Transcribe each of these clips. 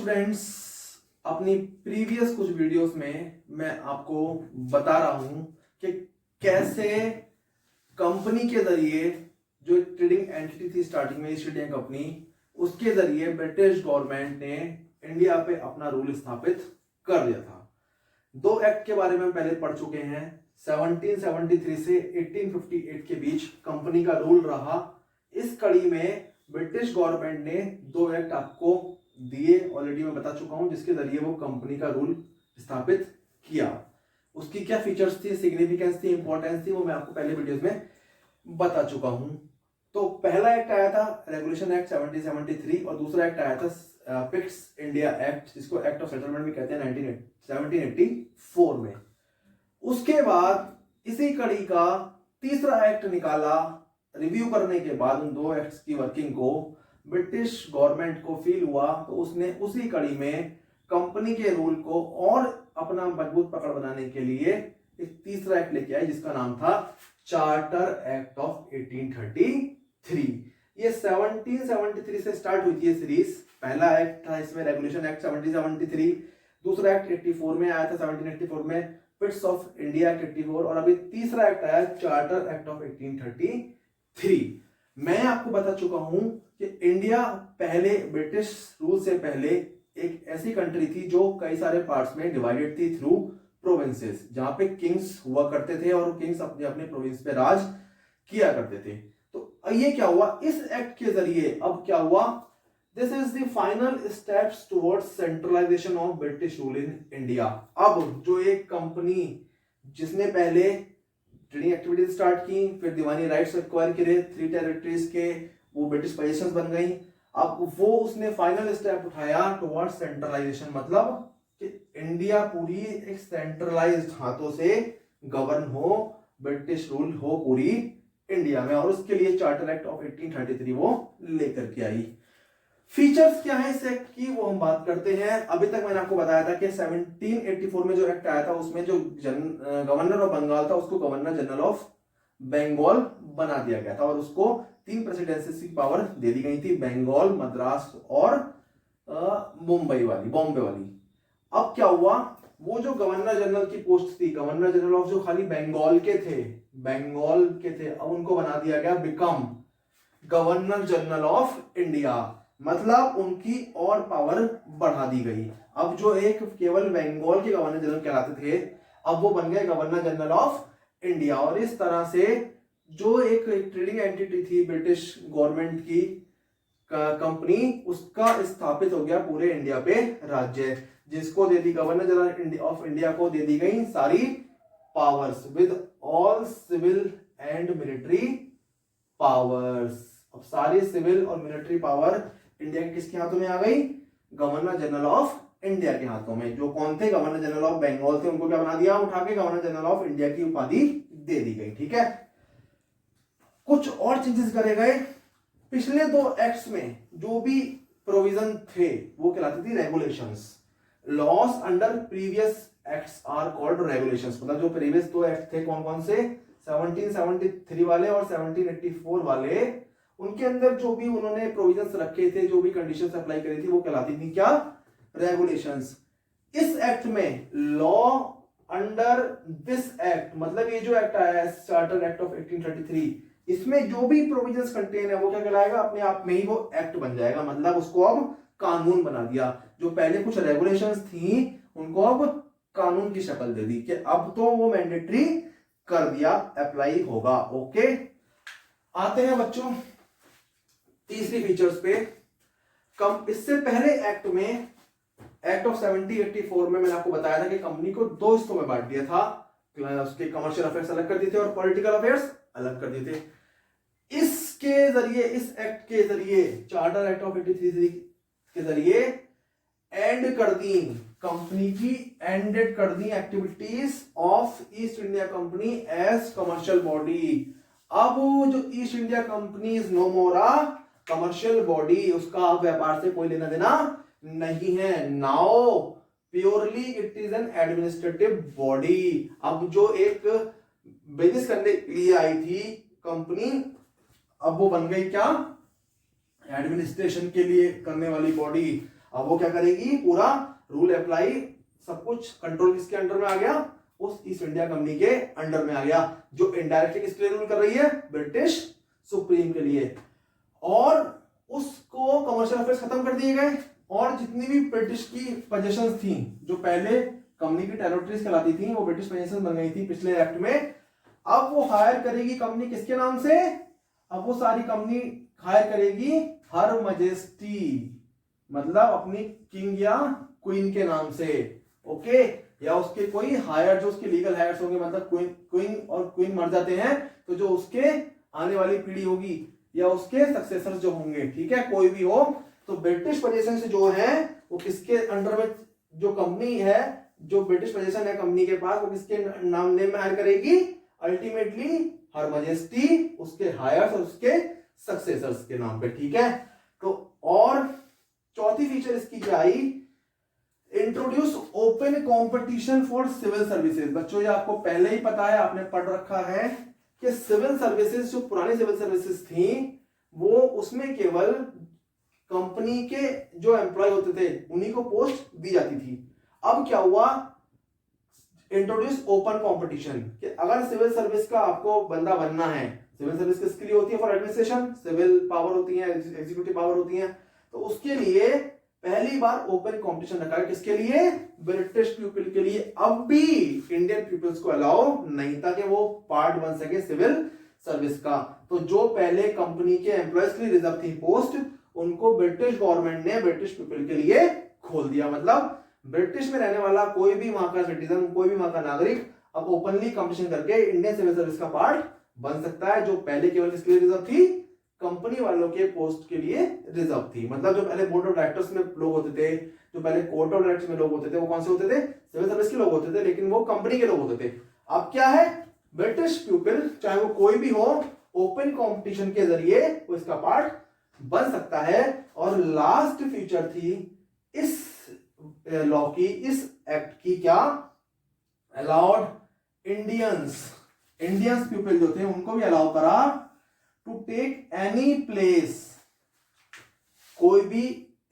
Students, अपनी previous कुछ videos में मैं आपको बता रहा हूं कि कैसे कंपनी के जरिए जो ट्रेडिंग एंटिटी थी स्टार्टिंग में ईस्ट इंडिया कंपनी, उसके जरिए ब्रिटिश गवर्नमेंट ने इंडिया पे अपना रूल स्थापित कर दिया था। दो एक्ट के बारे में पहले पढ़ चुके हैं। 1773 से 1858 के बीच कंपनी का रूल रहा। इस कड़ी में ब्रिटिश गवर्नमेंट ने दो एक्ट आपको दिए, ऑलरेडी मैं बता चुका हूं, जिसके जरिए वो कंपनी का रूल स्थापित किया। उसकी क्या फीचर्स थी, सिग्निफिकेंस थी, इंपॉर्टेंस थी, वो मैं आपको पहले वीडियोस में बता चुका हूं। तो पहला एक्ट आया था रेगुलेशन एक्ट 1773 और दूसरा एक्ट आया था पिट्स इंडिया एक्ट, जिसको एक्ट ऑफ सेटलमेंट भी कहते हैं 1784 में। उसके बाद इसी कड़ी का तीसरा एक्ट निकाला। रिव्यू करने के बाद उन दो एक्ट्स की वर्किंग को ब्रिटिश गवर्नमेंट को फील हुआ, तो उसने उसी कड़ी में कंपनी के रूल को और अपना मजबूत पकड़ बनाने के लिए एक तीसरा एक्ट लेके आई, जिसका नाम था चार्टर एक्ट ऑफ 1833। ये 1773 से स्टार्ट हुई थी ये सीरीज। पहला एक्ट था इसमें रेगुलेशन एक्ट 1773, दूसरा एक्ट 84 में आया था, 1784 में पिट्स ऑफ इंडिया एक्ट 84, और अभी तीसरा एक्ट आया चार्टर एक्ट ऑफ 1833। मैं आपको बता चुका हूं कि इंडिया पहले ब्रिटिश रूल से पहले एक ऐसी कंट्री थी जो कई सारे पार्ट्स में डिवाइडेड थी थ्रू प्रोविंसेस, जहां पे किंग्स हुआ करते थे और किंग्स अपने अपने प्रोविंस पे राज किया करते थे। तो ये क्या हुआ इस एक्ट के जरिए, अब क्या हुआ, this is the final steps towards centralisation of British rule in India. अब जो एक कंपनी जिसने पहले ट्रेडिंग एक्टिविटीज स्टार्ट की, फिर दीवानी राइट्स एक्वायर करे, 3 टेरिटरीज के वो ब्रिटिश पोजीशंस बन गई, अब वो उसने फाइनल स्टेप उठाया टुवर्ड्स सेंट्रलाइजेशन, मतलब कि इंडिया पूरी एक सेंट्रलाइज्ड हाथों से गवर्न हो, ब्रिटिश रूल हो पूरी इंडिया में, और उसके लिए चार्टर एक्ट ऑफ 1833 वो लेकर के आई। फीचर्स क्या है इस एक्ट की, वो हम बात करते हैं। अभी तक मैंने आपको बताया था कि 1784 में जो एक्ट आया था उसमें जो गवर्नर ऑफ बंगाल था उसको गवर्नर जनरल ऑफ बंगाल बना दिया गया था, और उसको 3 प्रेसिडेंसीज की पावर दे दी गई थी, बंगाल, मद्रास और बॉम्बे वाली। अब क्या हुआ, वो जो गवर्नर जनरल की पोस्ट थी, गवर्नर जनरल ऑफ जो खाली बंगाल के थे, अब उनको बना दिया गया become governor general of India, मतलब उनकी और पावर बढ़ा दी गई। अब जो एक केवल बंगाल के गवर्नर जनरल कहलाते थे, अब वो बन गए गवर्नर जनरल ऑफ इंडिया, और इस तरह से जो एक ट्रेडिंग एंटिटी थी ब्रिटिश गवर्नमेंट की कंपनी, उसका स्थापित हो गया पूरे इंडिया पे राज्य, जिसको दे दी गवर्नर जनरल ऑफ इंडिया को दे दी गई सारी powers with all civil and military powers. अब सारी सिविल और मिलिट्री पावर इंडिया के किसके हाथों में आ गई, गवर्नर जनरल ऑफ इंडिया के हाथों में। जो कौन थे, गवर्नर जनरल ऑफ बंगाल थे, उनको क्या बना दिया, उठा के गवर्नर जनरल ऑफ इंडिया की उपाधि दे दी गई। ठीक है, कुछ और चेंजेस करे गए। पिछले दो एक्ट्स में जो भी प्रोविजन थे वो कहलाती थी regulations. Laws under previous acts are called regulations, मतलब जो प्रीवियस दो एक्ट थे कौन कौन से, 1773 वाले और 1784 वाले, उनके अंदर जो भी उन्होंने प्रोविजंस रखे थे, जो भी कंडीशंस अप्लाई करी थी, वो कहलाती थी क्या, रेगुलेशंस। इस एक्ट में लॉ अंडर दिस एक्ट, मतलब ये जो एक्ट आया है चार्टर एक्ट ऑफ 1833, इसमें जो भी प्रोविजंस कंटेन है वो क्या कहलाएगा, अपने आप में ही वो एक्ट बन जाएगा, मतलब उसको अब कानून बना दिया। जो पहले कुछ रेगुलेशंस थी उनको अब कानून की शक्ल दे दी कि अब तो वो मैंडेटरी कर दिया, अप्लाई होगा। ओके, आते हैं बच्चों तीसरी फीचर्स पे। इससे पहले एक्ट में, एक्ट ऑफ 1784 में मैंने आपको बताया था कि कंपनी को दो हिस्सों में बांट दिया था, उसके कमर्शियल अफेयर्स अलग कर दिए थे और पॉलिटिकल अफेयर्स अलग कर दिए थे। इसके जरिए, इस एक्ट के जरिए, चार्टर एक्ट ऑफ 1833 के जरिए एंड कर दी कंपनी की, एंडेड कर दी activities of East India Company as commercial body. अब जो East India Company is no more a commercial body, उसका अब व्यापार से कोई लेना देना नहीं है। Now purely it is an administrative body. अब जो एक बिजनेस करने के लिए आई थी कंपनी, अब वो बन गई क्या, एडमिनिस्ट्रेशन के लिए करने वाली बॉडी। अब वो क्या करेगी, पूरा रूल अप्लाई, सब कुछ कंट्रोल किसके अंडर में आ गया, उस ईस्ट इंडिया कंपनी के अंडर में आ गया, जो इनडायरेक्टली किसके लिए रूल कर रही है, ब्रिटिश सुप्रीम के लिए। और उसको कमर्शियल अफेयर्स खत्म कर दिए गए, और जितनी भी ब्रिटिश की पोजीशंस थी जो पहले कंपनी की टेरिटरीज कहलाती थी, वो ब्रिटिश पोजीशंस बन गई थी पिछले एक्ट में। अब वो हायर करेगी कंपनी किसके नाम से, अब वो सारी कंपनी हायर करेगी हर मजेस्टी, मतलब अपनी किंग या क्वीन के नाम से, ओके, या उसके कोई हायर, जो उसके लीगल हायर्स होंगे, मतलब क्वीन और क्वीन मर जाते हैं तो जो उसके आने वाली पीढ़ी होगी या उसके सक्सेसर्स जो होंगे, ठीक है, कोई भी हो, तो ब्रिटिश पोजीशन से जो है वो किसके अंडर में, जो कंपनी है, जो ब्रिटिश पोजीशन है कंपनी के पास, वो किसके नाम नेम में हायर करेगी, अल्टीमेटली हर मजेस्टी, उसके हायर्स और उसके सक्सेसर्स के नाम पे, ठीक है। तो और चौथी फीचर इसकी क्या आई, introduce open competition for civil services. बच्चों ये आपको पहले ही पता है, आपने पढ़ रखा है कि सिविल सर्विसेज, जो पुरानी सिविल सर्विसेज थी, वो उसमें केवल कंपनी के जो एम्प्लॉय होते थे उन्हीं को पोस्ट दी जाती थी। अब क्या हुआ, इंट्रोड्यूस ओपन कंपटीशन, कि अगर सिविल सर्विस का आपको बंदा बनना है, सिविल सर्विस किसके लिए होती है, फॉर एडमिनिस्ट्रेशन, सिविल पावर होती है, एग्जीक्यूटिव पावर होती है, तो उसके लिए पहली बार ओपन कंपटीशन रखा है, किसके लिए, ब्रिटिश पीपल के लिए। अब भी इंडियन पीपल्स को अलाउ नहीं था कि वो पार्ट बन सके सिविल सर्विस का। तो जो पहले कंपनी के एम्प्लॉयज के लिए रिजर्व थी पोस्ट, उनको ब्रिटिश गवर्नमेंट ने ब्रिटिश पीपल के लिए खोल दिया। मतलब ब्रिटिश में रहने वाला कोई भी वहां का सिटीजन, कोई भी वहां का नागरिक अब ओपनली कंपटीशन करके इंडियन सिविल सर्विस का पार्ट बन सकता है, जो पहले केवल किसके लिए रिजर्व थी, कंपनी वालों के पोस्ट के लिए रिजर्व थी। मतलब जो पहले बोर्ड ऑफ डायरेक्टर्स में लोग होते थे, जो पहले कोर्ट ऑफ डायरेक्टर्स में लोग होते थे, वो कौन से होते थे, सिविल सर्विस के लोग होते थे, लेकिन वो कंपनी के लोग होते थे। अब क्या है, ब्रिटिश पीपल चाहे वो कोई भी हो, ओपन कंपटीशन के जरिए वो इसका पार्ट बन सकता है। और लास्ट फीचर थी इस लॉ की, इस एक्ट की, क्या, अलाउड इंडियंस पीपल जो थे उनको भी अलाउ करा टू टेक एनी प्लेस, कोई भी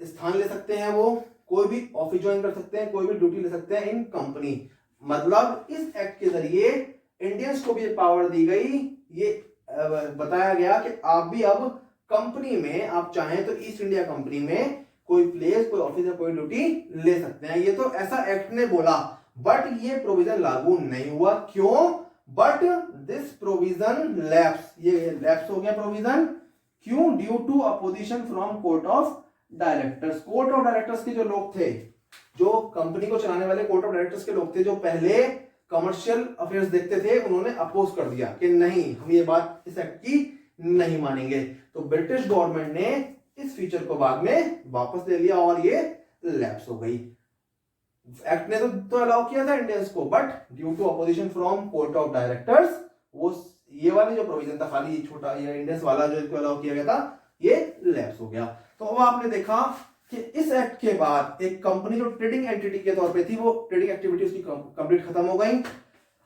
स्थान ले सकते हैं, वो कोई भी ऑफिस ज्वाइन कर सकते हैं, कोई भी ड्यूटी ले सकते हैं इन कंपनी। मतलब इस एक्ट के जरिए इंडियंस को भी पावर दी गई, ये बताया गया कि आप भी अब कंपनी में आप चाहें तो ईस्ट इंडिया कंपनी में कोई प्लेस, कोई ऑफिस या कोई ड्यूटी ले सकते हैं। ये तो ऐसा एक्ट ने बोला, बट ये प्रोविजन लागू नहीं हुआ। क्यों, बट दिस प्रोविजन लैप्स, ये लैप्स हो गया प्रोविजन, क्यों, due to opposition from court of directors. Court of directors के जो लोग थे, जो कंपनी को चलाने वाले कोर्ट ऑफ डायरेक्टर्स के लोग थे, जो पहले कमर्शियल अफेयर्स देखते थे, उन्होंने अपोज कर दिया कि नहीं, हम ये बात इस एक्ट की नहीं मानेंगे। तो ब्रिटिश गवर्नमेंट ने इस फीचर को बाद में वापस ले लिया और ये लैप्स हो गई। एक्ट ने तो अलाउ किया था इंडियंस को, but due to opposition from court of directors, वो ये वाली जो प्रोविजन था, खाली ये छोटा ये इंडियंस वाला जो इसको अलाउ किया गया था, ये लैप्स हो गया। तो अब आपने देखा कि इस एक्ट के बाद एक कंपनी जो ट्रेडिंग एंटिटी के तौर पे थी, वो ट्रेडिंग एक्टिविटी उसकी कंप्लीट खत्म हो गई।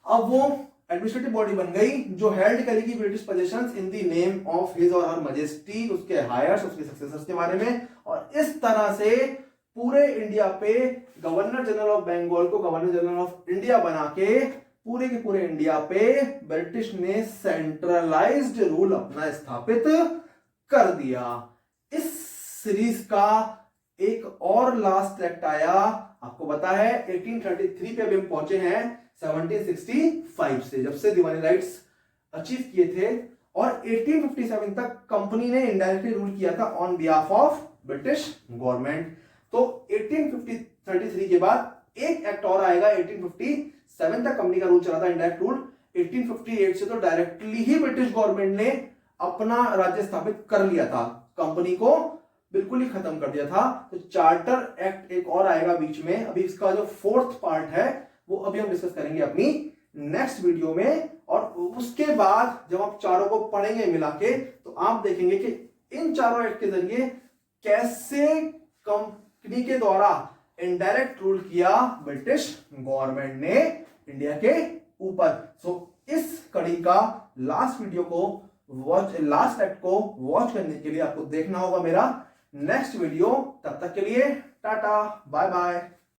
अब वो एडमिनिस्ट्रेटिव बॉडी बन गई जो हेल्ड करेगी British positions in the name of his और हर मजेस्टी, उसके हायर्स, उसके सक्सेसर्स के बारे में। और इस तरह से पूरे इंडिया पे गवर्नर जनरल ऑफ बंगाल को गवर्नर जनरल ऑफ इंडिया बना के पूरे के पूरे इंडिया पे ब्रिटिश ने सेंट्रलाइज्ड रूल अपना स्थापित कर दिया। इस सीरीज का एक और लास्ट एक्ट आया, आपको पता है 1833 पे अभी हम पहुंचे हैं 1765 से, जब से दिवानी राइट्स अचीव किए थे। और 1857 तक कंपनी ने इनडायरेक्टली रूल किया था on behalf of British government. तो 1833 के बाद एक एक्ट और आएगा, 1857 तक कंपनी का रूल चला था, इनडायरेक्ट रूल। 1858 से तो डायरेक्टली ही ब्रिटिश गवर्नमेंट ने अपना राज्य स्थापित कर लिया था, कंपनी को बिल्कुल ही खत्म कर दिया था। तो चार्टर एक्ट एक और आएगा बीच में, अभी इसका जो फोर्थ पार्ट है वो अभी हम डिस्कस करेंगे अपनी नेक्स्ट वीडियो में। और उसके बाद जब आप चारों को पढ़ेंगे मिला के, तो आप देखेंगे कि इन चारों एक्ट के जरिए कैसे कंपनी के द्वारा इनडायरेक्ट रूल किया ब्रिटिश गवर्नमेंट ने इंडिया के ऊपर। सो इस कड़ी का लास्ट वीडियो को वॉच, लास्ट एक्ट को वॉच करने के लिए आपको देखना होगा मेरा नेक्स्ट वीडियो। तब तक के लिए टाटा बाय बाय।